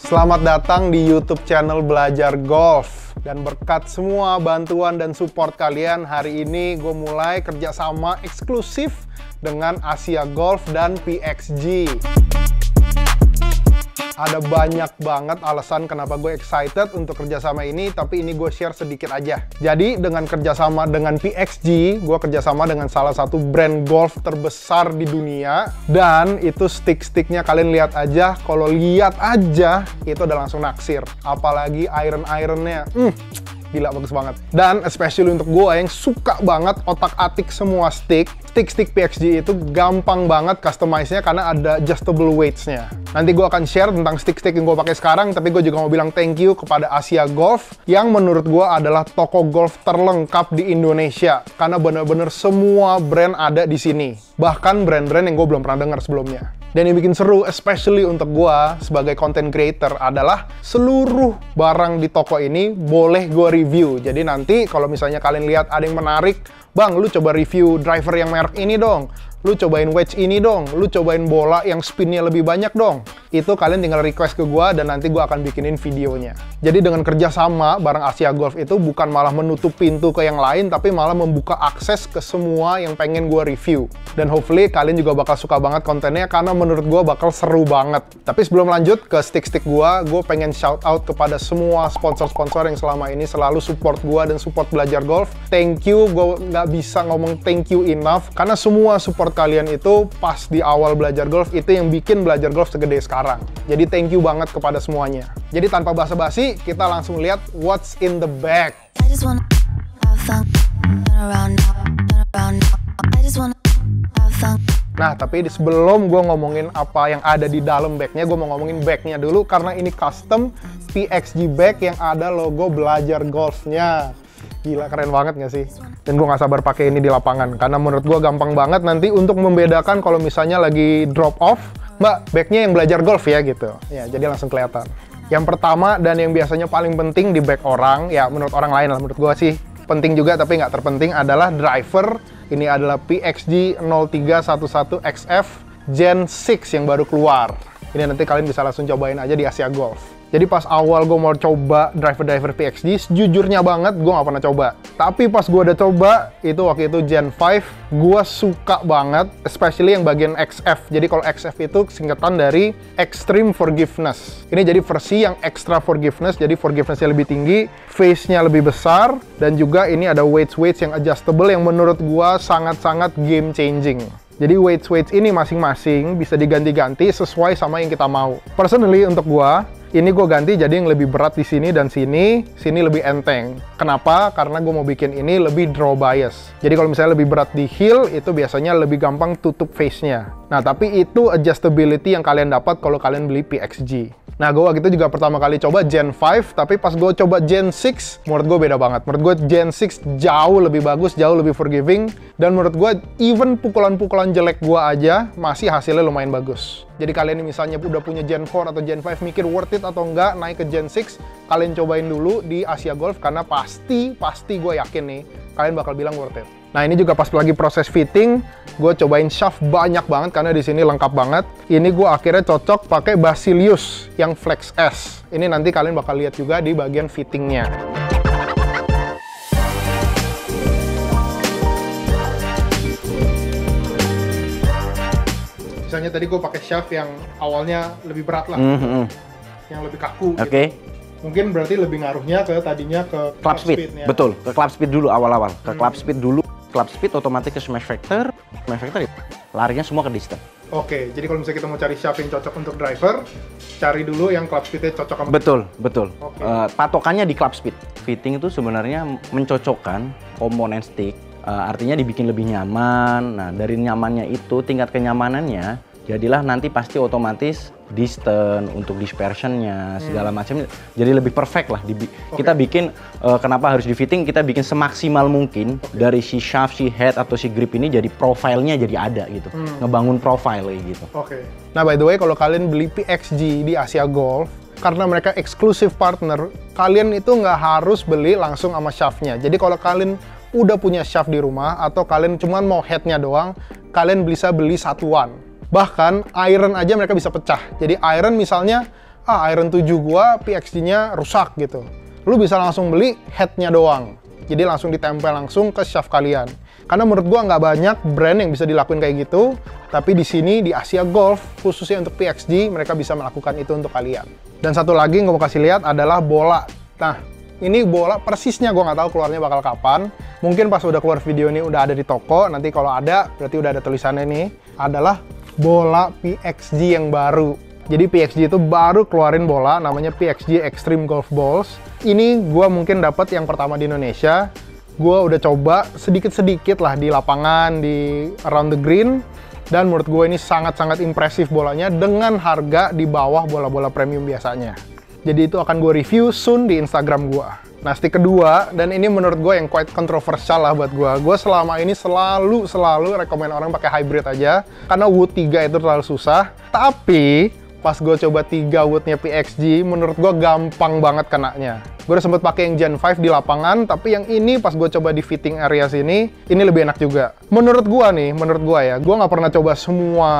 Selamat datang di YouTube channel Belajar Golf. Dan berkat semua bantuan dan support kalian, hari ini gue mulai kerjasama eksklusif dengan Asia Golf dan PXG. Ada banyak banget alasan kenapa gue excited untuk kerjasama ini, tapi ini gue share sedikit aja. Jadi dengan kerjasama dengan PXG, gue kerjasama dengan salah satu brand golf terbesar di dunia. Dan itu stick-sticknya kalian lihat aja, kalau lihat aja itu udah langsung naksir. Apalagi iron-ironnya, gila bagus banget. Dan especially untuk gue yang suka banget otak-atik semua stick PXG itu gampang banget customize-nya karena ada adjustable weights-nya. Nanti gue akan share tentang stick-stick yang gue pakai sekarang, tapi gue juga mau bilang thank you kepada Asia Golf yang menurut gue adalah toko golf terlengkap di Indonesia karena bener-bener semua brand ada di sini. Bahkan brand-brand yang gue belum pernah dengar sebelumnya. Dan yang bikin seru, especially untuk gue sebagai content creator, adalah seluruh barang di toko ini boleh gue review. Jadi nanti kalau misalnya kalian lihat ada yang menarik, bang, lu coba review driver yang merek ini dong. Lu cobain wedge ini dong, lu cobain bola yang spinnya lebih banyak dong. Itu kalian tinggal request ke gua dan nanti gua akan bikinin videonya. Jadi dengan kerjasama bareng Asia Golf itu bukan malah menutup pintu ke yang lain, tapi malah membuka akses ke semua yang pengen gua review. Dan hopefully kalian juga bakal suka banget kontennya karena menurut gua bakal seru banget. Tapi sebelum lanjut ke stick-stick gua pengen shout out kepada semua sponsor-sponsor yang selama ini selalu support gua dan support Belajar Golf. Thank you, gua nggak bisa ngomong thank you enough karena semua support kalian itu pas di awal Belajar Golf itu yang bikin Belajar Golf segede sekarang. Jadi thank you banget kepada semuanya. Jadi tanpa basa-basi, kita langsung lihat what's in the bag. Nah, tapi sebelum gue ngomongin apa yang ada di dalam bagnya, gue mau ngomongin bagnya dulu karena ini custom PXG bag yang ada logo Belajar Golfnya. Gila, keren banget nggak sih? Dan gue nggak sabar pakai ini di lapangan karena menurut gue gampang banget nanti untuk membedakan kalau misalnya lagi drop off, mbak, bagnya yang Belajar Golf ya gitu. Ya, jadi langsung kelihatan. Yang pertama dan yang biasanya paling penting di bag orang, ya menurut orang lain lah, menurut gue sih penting juga tapi nggak terpenting adalah driver. Ini adalah PXG 0311XF Gen 6 yang baru keluar. Ini nanti kalian bisa langsung cobain aja di Asia Golf. Jadi pas awal gue mau coba driver PXG, sejujurnya banget gue nggak pernah coba. Tapi pas gue udah coba, itu waktu itu Gen 5, gue suka banget, especially yang bagian XF. Jadi kalau XF itu singkatan dari Extreme Forgiveness. Ini jadi versi yang extra forgiveness, jadi forgiveness-nya lebih tinggi, face-nya lebih besar, dan juga ini ada weights yang adjustable yang menurut gue sangat-sangat game changing. Jadi weights ini masing-masing bisa diganti-ganti sesuai sama yang kita mau. Personally untuk gue, ini gue ganti jadi yang lebih berat di sini dan sini lebih enteng. Kenapa? Karena gue mau bikin ini lebih draw bias. Jadi kalau misalnya lebih berat di heel, itu biasanya lebih gampang tutup face-nya. Nah, tapi itu adjustability yang kalian dapat kalau kalian beli PXG. Nah, gue waktu itu juga pertama kali coba Gen 5, tapi pas gue coba Gen 6, menurut gue beda banget. Menurut gue Gen 6 jauh lebih bagus, jauh lebih forgiving, dan menurut gue even pukulan-pukulan jelek gue aja masih hasilnya lumayan bagus. Jadi kalian misalnya udah punya Gen 4 atau Gen 5 mikir worth it atau enggak naik ke Gen 6, kalian cobain dulu di Asia Golf karena pasti gue yakin nih kalian bakal bilang worth it. Nah, ini juga pas lagi proses fitting, gue cobain shaft banyak banget karena di sini lengkap banget. Ini gue akhirnya cocok pakai Basilius yang Flex S. Ini nanti kalian bakal lihat juga di bagian fittingnya. Misalnya tadi gue pakai shaft yang awalnya lebih berat lah, yang lebih kaku. Oke. Gitu. Mungkin berarti lebih ngaruhnya ke tadinya ke club speed. Betul, ke club speed dulu awal-awal. Ke club speed dulu. Club speed otomatis ke smash factor. Smash factor larinya semua ke distance. Oke, jadi kalau misalnya kita mau cari shaft yang cocok untuk driver, cari dulu yang club speednya cocok sama. Betul. Okay. Patokannya di club speed. Fitting itu sebenarnya mencocokkan komponen stick. Artinya dibikin lebih nyaman. Nah, dari nyamannya itu, tingkat kenyamanannya, jadilah nanti pasti otomatis distance untuk dispersionnya segala macam jadi lebih perfect lah. Kita bikin kenapa harus di fitting, kita bikin semaksimal mungkin dari si shaft, si head atau si grip ini jadi profilnya jadi ada gitu, ngebangun profile gitu. Oke. Nah, by the way, kalau kalian beli PXG di Asia Golf, karena mereka eksklusif partner, kalian itu nggak harus beli langsung sama shaftnya. Jadi kalau kalian udah punya shaft di rumah atau kalian cuma mau headnya doang, kalian bisa beli satuan. Bahkan iron aja mereka bisa pecah. Jadi iron misalnya Iron 7 gua PXG-nya rusak gitu. Lu bisa langsung beli head-nya doang. Jadi langsung ditempel langsung ke shaft kalian. Karena menurut gua nggak banyak brand yang bisa dilakuin kayak gitu, tapi di sini di Asia Golf, khususnya untuk PXG, mereka bisa melakukan itu untuk kalian. Dan satu lagi yang gue mau kasih lihat adalah bola. Nah, ini bola persisnya gue nggak tahu keluarnya bakal kapan. Mungkin pas udah keluar video ini udah ada di toko, nanti kalau ada, berarti udah ada tulisannya nih, adalah bola PXG yang baru. Jadi PXG itu baru keluarin bola, namanya PXG Extreme Golf Balls. Ini gue mungkin dapat yang pertama di Indonesia. Gue udah coba sedikit-sedikit lah di lapangan, di around the green, dan menurut gue ini sangat-sangat impresif bolanya dengan harga di bawah bola-bola premium biasanya. Jadi itu akan gue review soon di Instagram gue. Nah, stick kedua, dan ini menurut gue yang quite kontroversial lah buat gue. Gue selama ini selalu rekomen orang pakai hybrid aja, karena wood 3 itu terlalu susah. Tapi pas gue coba 3 woodnya PXG, menurut gue gampang banget kenanya. Gue udah sempet pakai yang Gen 5 di lapangan, tapi yang ini pas gue coba di fitting area sini, ini lebih enak juga. Menurut gue ya, gue nggak pernah coba semua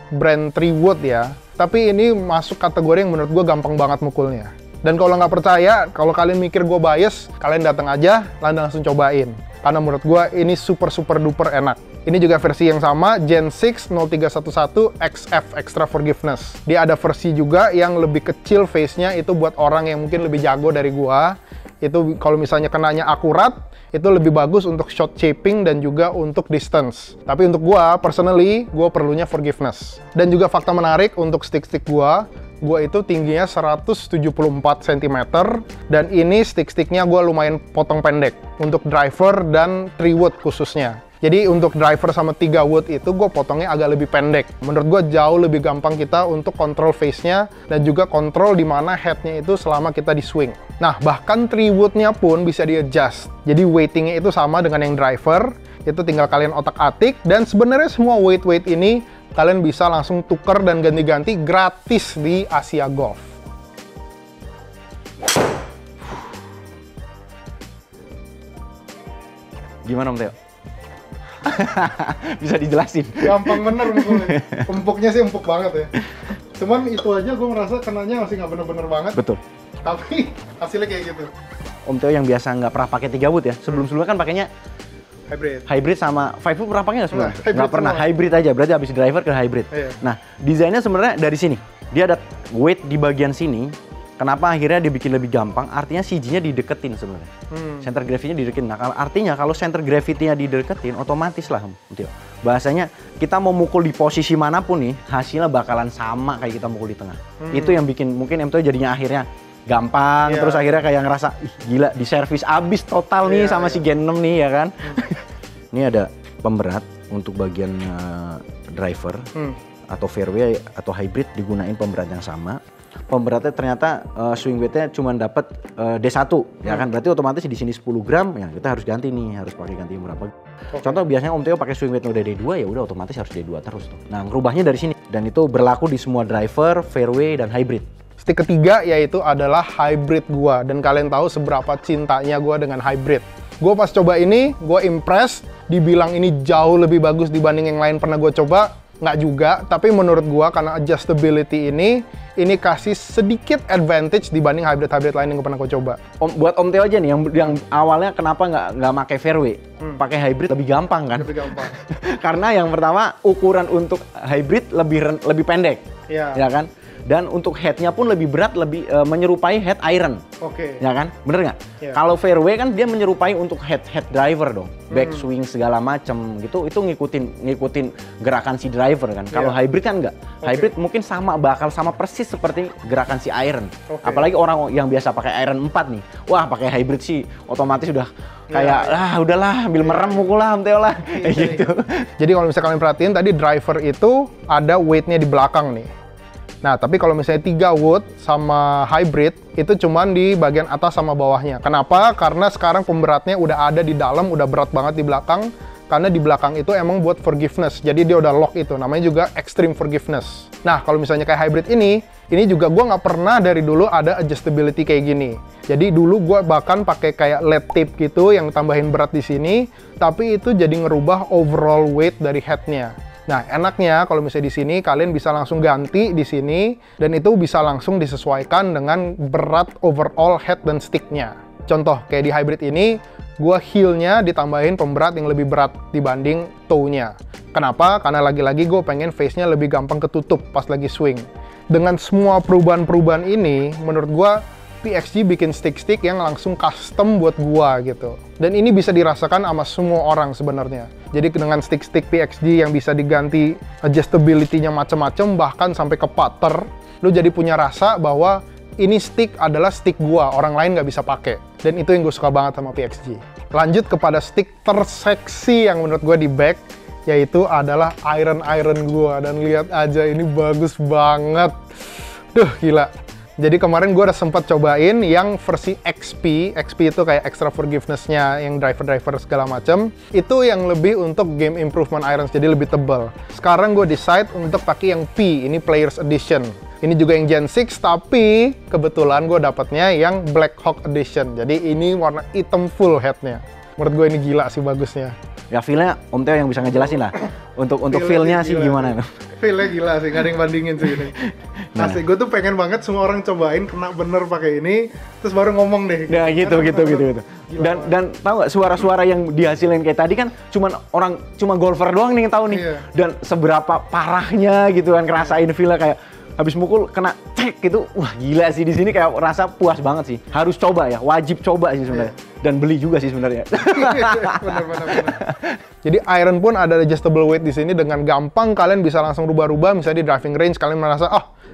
brand 3 wood ya, tapi ini masuk kategori yang menurut gue gampang banget mukulnya. Dan kalau nggak percaya, kalau kalian mikir gue bias, kalian datang aja, langsung cobain. Karena menurut gue ini super duper enak. Ini juga versi yang sama, Gen 6 0311 XF Extra Forgiveness. Dia ada versi juga yang lebih kecil face-nya, itu buat orang yang mungkin lebih jago dari gua. Itu kalau misalnya kenanya akurat, itu lebih bagus untuk shot shaping dan juga untuk distance. Tapi untuk gua, personally, gua perlunya forgiveness. Dan juga fakta menarik untuk stick-stick gua itu tingginya 174 cm, dan ini stick-sticknya gua lumayan potong pendek untuk driver dan 3 wood khususnya. Jadi untuk driver sama 3 wood itu gue potongnya agak lebih pendek. Menurut gue jauh lebih gampang kita untuk kontrol face-nya dan juga kontrol di mana head-nya itu selama kita di swing. Nah, bahkan 3 wood-nya pun bisa di-adjust. Jadi weighting-nya itu sama dengan yang driver, itu tinggal kalian otak-atik, dan sebenarnya semua weight-weight ini kalian bisa langsung tuker dan ganti-ganti gratis di Asia Golf. Gimana Om Theo? Bisa dijelasin? Gampang bener mukulnya. Empuknya sih empuk banget ya. Cuman itu aja gue merasa kenanya masih nggak bener-bener banget. Betul. Tapi hasilnya kayak gitu. Om Theo yang biasa nggak pernah pakai 3 wood ya, sebelum-sebelumnya kan pakainya hybrid sama 5 wood pernah pakai nggak sebelumnya? Nggak pernah, hybrid aja, berarti habis driver ke hybrid. Iya. Nah, desainnya sebenarnya dari sini. Dia ada weight di bagian sini. Kenapa akhirnya dibikin lebih gampang? Artinya CG-nya dideketin sebenarnya. Center gravity-nya dideketin. Nah, artinya kalau center gravity-nya dideketin, otomatis lah, Om. Bahasanya, kita mau mukul di posisi manapun nih, hasilnya bakalan sama kayak kita mukul di tengah. Itu yang bikin, mungkin MTO jadinya akhirnya gampang, terus akhirnya kayak ngerasa, ih gila, di servis abis total nih sama si Gen 6 nih, ya kan? Ini ada pemberat untuk bagian driver, atau fairway, atau hybrid, digunain pemberat yang sama. Pemberatnya ternyata swing weight-nya cuma dapat D1, ya kan? Berarti otomatis di sini 10 gram, ya kita harus ganti nih, harus pakai ganti yang berapa. Contoh biasanya Om Theo pakai swing weight udah D2, ya udah otomatis harus D2 terus tuh. Nah, ngerubahnya dari sini, dan itu berlaku di semua driver, fairway, dan hybrid. Stick ketiga yaitu adalah hybrid gua, dan kalian tahu seberapa cintanya gua dengan hybrid. Gua pas coba ini, gua impressed, dibilang ini jauh lebih bagus dibanding yang lain pernah gua coba, nggak juga, tapi menurut gua karena adjustability ini kasih sedikit advantage dibanding hybrid-hybrid lain yang pernah gua coba. Buat Om Theo aja nih, yang awalnya kenapa nggak pakai fairway, pakai hybrid lebih gampang kan? Lebih gampang. Karena yang pertama ukuran untuk hybrid lebih pendek, ya kan? Dan untuk headnya pun lebih berat, lebih menyerupai head iron. Ya kan? Bener nggak? Kalau fairway kan dia menyerupai untuk head driver dong. Backswing segala macem gitu, itu ngikutin gerakan si driver kan. Kalau hybrid kan nggak. Hybrid mungkin bakal sama persis seperti gerakan si iron. Apalagi orang yang biasa pakai iron 4 nih. Wah, pakai hybrid sih otomatis udah kayak udahlah ambil merem mukul lah, Om Theo lah. Gitu. Jadi kalau misalnya kalian perhatiin tadi driver itu ada weight-nya di belakang nih. Nah, tapi kalau misalnya 3 wood sama hybrid, itu cuman di bagian atas sama bawahnya. Kenapa? Karena sekarang pemberatnya udah ada di dalam, udah berat banget di belakang. Karena di belakang itu emang buat forgiveness, jadi dia udah lock itu, namanya juga extreme forgiveness. Nah, kalau misalnya kayak hybrid ini juga gue nggak pernah dari dulu ada adjustability kayak gini. Jadi dulu gue bahkan pakai kayak lead tip gitu, yang tambahin berat di sini, tapi itu jadi ngerubah overall weight dari headnya. Nah, enaknya kalau misalnya di sini kalian bisa langsung ganti di sini dan itu bisa langsung disesuaikan dengan berat overall head dan sticknya. Contoh kayak di hybrid ini, gua heel-nya ditambahin pemberat yang lebih berat dibanding toe-nya. Kenapa? Karena lagi-lagi gue pengen face-nya lebih gampang ketutup pas lagi swing. Dengan semua perubahan-perubahan ini, menurut gua PXG bikin stick-stick yang langsung custom buat gua gitu. Dan ini bisa dirasakan sama semua orang sebenarnya. Jadi dengan stick-stick PXG yang bisa diganti adjustability-nya macam-macam, bahkan sampai ke putter, lu jadi punya rasa bahwa ini stick adalah stick gua, orang lain nggak bisa pakai. Dan itu yang gue suka banget sama PXG. Lanjut kepada stick terseksi yang menurut gua di back, yaitu adalah iron gua. Dan lihat aja, ini bagus banget. Duh, gila. Jadi kemarin gue udah sempat cobain yang versi XP itu kayak extra forgiveness-nya, yang driver segala macam. Itu yang lebih untuk game improvement irons, jadi lebih tebal. Sekarang gue decide untuk pakai yang P, ini Players Edition. Ini juga yang Gen 6, tapi kebetulan gue dapatnya yang Black Hawk Edition. Jadi ini warna hitam full headnya. Menurut gue ini gila sih bagusnya. Ya feel-nya Om Theo yang bisa ngejelasin lah. Untuk feel-nya sih gimana? Feel-nya gila sih, nggak ada yang bandingin sih ini. Nah. Asli, gue tuh pengen banget semua orang cobain kena bener pakai ini, terus baru ngomong deh. Nah gitu. Dan tahu nggak suara-suara yang dihasilin kayak tadi kan cuma golfer doang nih yang tahu nih. Iya. Dan seberapa parahnya gitu kan ngerasain feel-nya kayak habis mukul kena cek gitu. Wah gila sih, di sini kayak rasa puas banget sih. Harus coba ya, wajib coba sih sebenarnya. Iya. Dan beli juga sih sebenarnya. Bener. Jadi iron pun ada adjustable weight di sini, dengan gampang kalian bisa langsung rubah-rubah. Misalnya di driving range kalian merasa,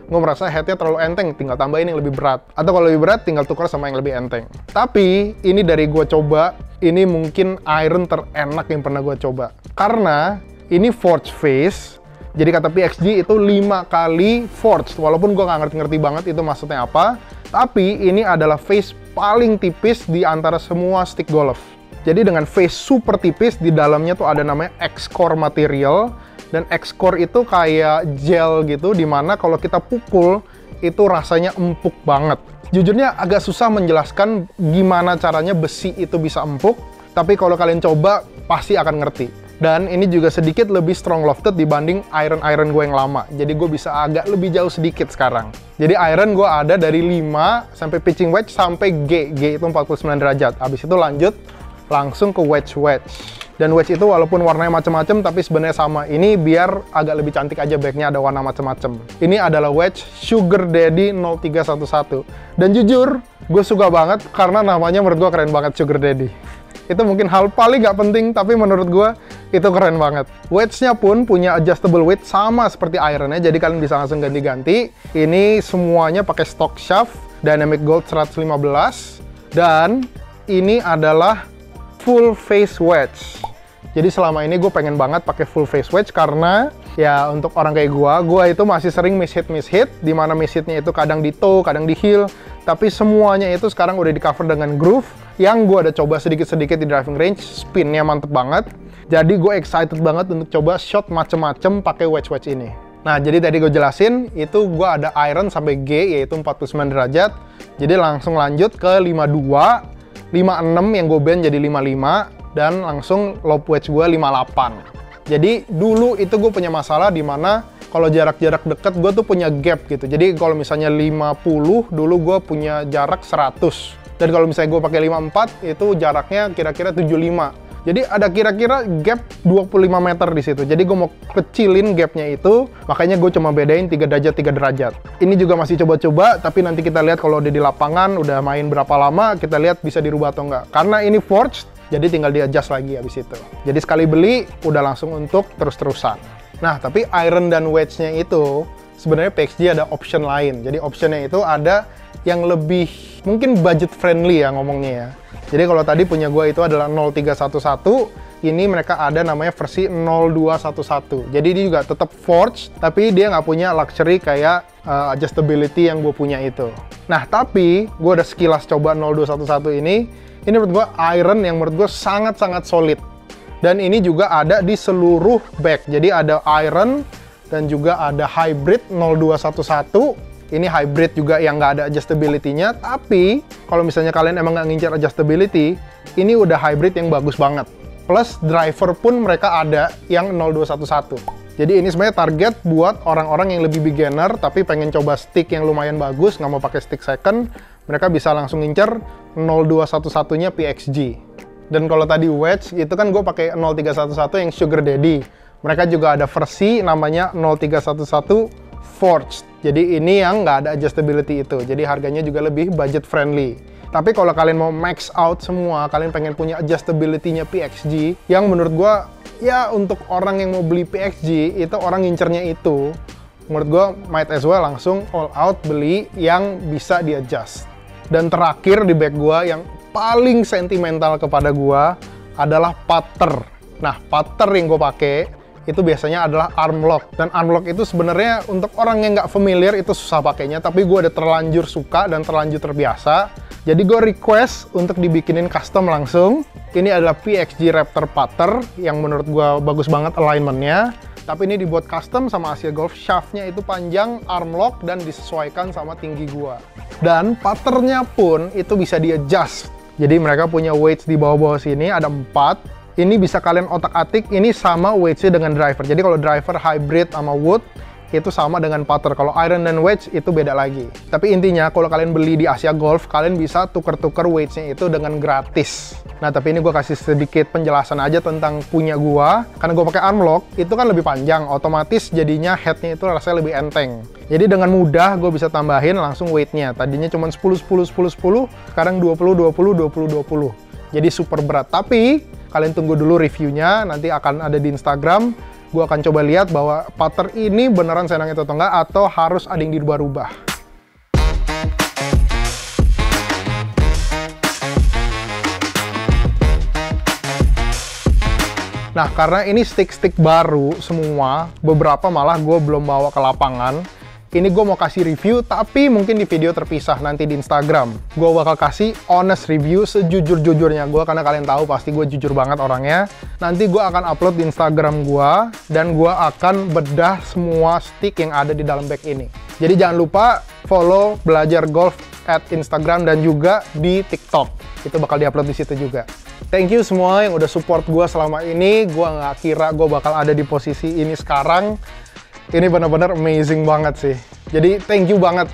gue merasa headnya terlalu enteng, tinggal tambahin yang lebih berat. Atau kalau lebih berat, tinggal tukar sama yang lebih enteng. Tapi ini dari gue coba, ini mungkin iron terenak yang pernah gue coba. Karena ini forged face. Jadi kata PXG itu 5 kali forged. Walaupun gue nggak ngerti-ngerti banget itu maksudnya apa. Tapi ini adalah face paling tipis di antara semua stick golf. Jadi dengan face super tipis, di dalamnya tuh ada namanya X-Core material. Dan X-Core itu kayak gel gitu, dimana kalau kita pukul, itu rasanya empuk banget. Jujurnya agak susah menjelaskan gimana caranya besi itu bisa empuk. Tapi kalau kalian coba, pasti akan ngerti. Dan ini juga sedikit lebih strong lofted dibanding iron gue yang lama. Jadi gue bisa agak lebih jauh sedikit sekarang. Jadi iron gue ada dari 5 sampai pitching wedge sampai G. G itu 49 derajat. Habis itu lanjut langsung ke wedge. Dan wedge itu walaupun warnanya macam-macam tapi sebenarnya sama. Ini biar agak lebih cantik aja backnya ada warna macam-macam. Ini adalah wedge Sugar Daddy 0311. Dan jujur, gue suka banget karena namanya menurut gue keren banget, Sugar Daddy. Itu mungkin hal paling nggak penting, tapi menurut gue itu keren banget. Wedge-nya pun punya adjustable weight sama seperti iron-nya, jadi kalian bisa langsung ganti-ganti. Ini semuanya pakai stock shaft, Dynamic Gold 115, dan ini adalah full face wedge. Jadi selama ini gue pengen banget pakai full face wedge karena ya untuk orang kayak gue itu masih sering miss hit, di mana miss hitnya itu kadang di toe, kadang di heel, tapi semuanya itu sekarang udah di cover dengan groove yang gue udah coba sedikit-sedikit di driving range, spinnya mantep banget. Jadi gue excited banget untuk coba shot macem-macem pakai wedge ini. Nah, jadi tadi gue jelasin, itu gue ada iron sampai G, yaitu 49 derajat. Jadi langsung lanjut ke 52, 56 yang gue bend jadi 55, dan langsung lob wedge gue 58. Jadi dulu itu gue punya masalah di mana kalau jarak-jarak deket gue tuh punya gap gitu. Jadi kalau misalnya 50, dulu gue punya jarak 100. Dan kalau misalnya gue pakai 54, itu jaraknya kira-kira 75. Jadi ada kira-kira gap 25 meter di situ. Jadi gue mau kecilin gapnya itu, makanya gue cuma bedain 3 derajat. Ini juga masih coba-coba, tapi nanti kita lihat kalau udah di lapangan, udah main berapa lama, kita lihat bisa dirubah atau enggak. Karena ini forged, jadi tinggal di-adjust lagi habis itu. Jadi sekali beli, udah langsung untuk terus-terusan. Nah, tapi iron dan wedge-nya itu, sebenarnya PXG ada option lain. Jadi optionnya itu ada yang lebih mungkin budget friendly ya ngomongnya ya. Jadi kalau tadi punya gue itu adalah 0311, ini mereka ada namanya versi 0211. Jadi dia juga tetap forged, tapi dia nggak punya luxury kayak adjustability yang gue punya itu. Nah, tapi gue udah sekilas coba 0211 ini menurut gue iron yang menurut gue sangat-sangat solid. Dan ini juga ada di seluruh back. Jadi ada iron dan juga ada hybrid 0211. Ini hybrid juga yang nggak ada adjustability-nya, tapi kalau misalnya kalian emang nggak ngincar adjustability, ini udah hybrid yang bagus banget. Plus driver pun mereka ada yang 0211. Jadi ini sebenarnya target buat orang-orang yang lebih beginner tapi pengen coba stick yang lumayan bagus, nggak mau pakai stick second, mereka bisa langsung ngincer 0211-nya PXG. Dan kalau tadi wedge, itu kan gue pakai 0311 yang Sugar Daddy. Mereka juga ada versi namanya 0311 Forged. Jadi ini yang nggak ada adjustability itu. Jadi harganya juga lebih budget friendly. Tapi kalau kalian mau max out semua, kalian pengen punya adjustability-nya PXG, yang menurut gue ya untuk orang yang mau beli PXG, itu orang ngincernya itu. Menurut gue might as well langsung all out beli yang bisa di-adjust. Dan terakhir di bag gue yang paling sentimental kepada gue adalah putter. Nah, putter yang gue pakai itu biasanya adalah arm lock. Dan arm lock itu sebenarnya untuk orang yang nggak familiar itu susah pakainya, tapi gue udah terlanjur suka dan terlanjur terbiasa. Jadi gue request untuk dibikinin custom langsung. Ini adalah PXG Raptor putter yang menurut gue bagus banget alignmentnya. Tapi ini dibuat custom sama Asia Golf, shaftnya itu panjang, arm lock, dan disesuaikan sama tinggi gue. Dan putternya pun itu bisa di-adjust. Jadi mereka punya weights di bawah-bawah sini, ada 4. Ini bisa kalian otak-atik, ini sama weights-nya dengan driver. Jadi kalau driver hybrid sama wood, itu sama dengan putter. Kalau iron dan wedge, itu beda lagi. Tapi intinya, kalau kalian beli di Asia Golf, kalian bisa tuker-tuker weights-nya itu dengan gratis. Nah, tapi ini gue kasih sedikit penjelasan aja tentang punya gue. Karena gue pakai arm lock, itu kan lebih panjang. Otomatis jadinya head-nya itu rasanya lebih enteng. Jadi dengan mudah, gue bisa tambahin langsung weight-nya. Tadinya cuma 10, 10, 10, 10, sekarang 20, 20, 20, 20. Jadi super berat. Tapi, kalian tunggu dulu reviewnya, nanti akan ada di Instagram. Gue akan coba lihat bahwa putter ini beneran senang itu atau enggak, atau harus ada yang dirubah-rubah. Nah, karena ini stick-stick baru semua, beberapa malah gue belum bawa ke lapangan. Ini gue mau kasih review, tapi mungkin di video terpisah nanti di Instagram. Gue bakal kasih honest review sejujur-jujurnya gue, karena kalian tahu pasti gue jujur banget orangnya. Nanti gue akan upload di Instagram gue, dan gue akan bedah semua stick yang ada di dalam bag ini. Jadi jangan lupa follow Belajar Golf at Instagram dan juga di TikTok. Itu bakal diupload di situ juga. Thank you semua yang udah support gue selama ini. Gue nggak kira gue bakal ada di posisi ini sekarang. Ini benar-benar amazing banget sih. Jadi thank you banget.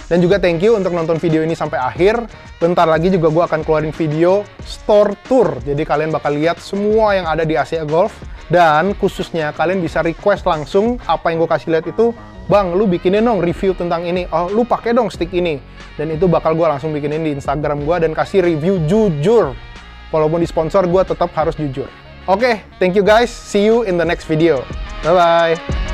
Dan juga thank you untuk nonton video ini sampai akhir. Bentar lagi juga gue akan keluarin video store tour. Jadi kalian bakal lihat semua yang ada di Asia Golf. Dan khususnya kalian bisa request langsung apa yang gue kasih lihat itu, Bang, lu bikinin dong review tentang ini. Oh, lu pakai dong stick ini. Dan itu bakal gue langsung bikinin di Instagram gue dan kasih review jujur. Walaupun di sponsor, gue tetap harus jujur. Oke, thank you guys. See you in the next video. Bye-bye.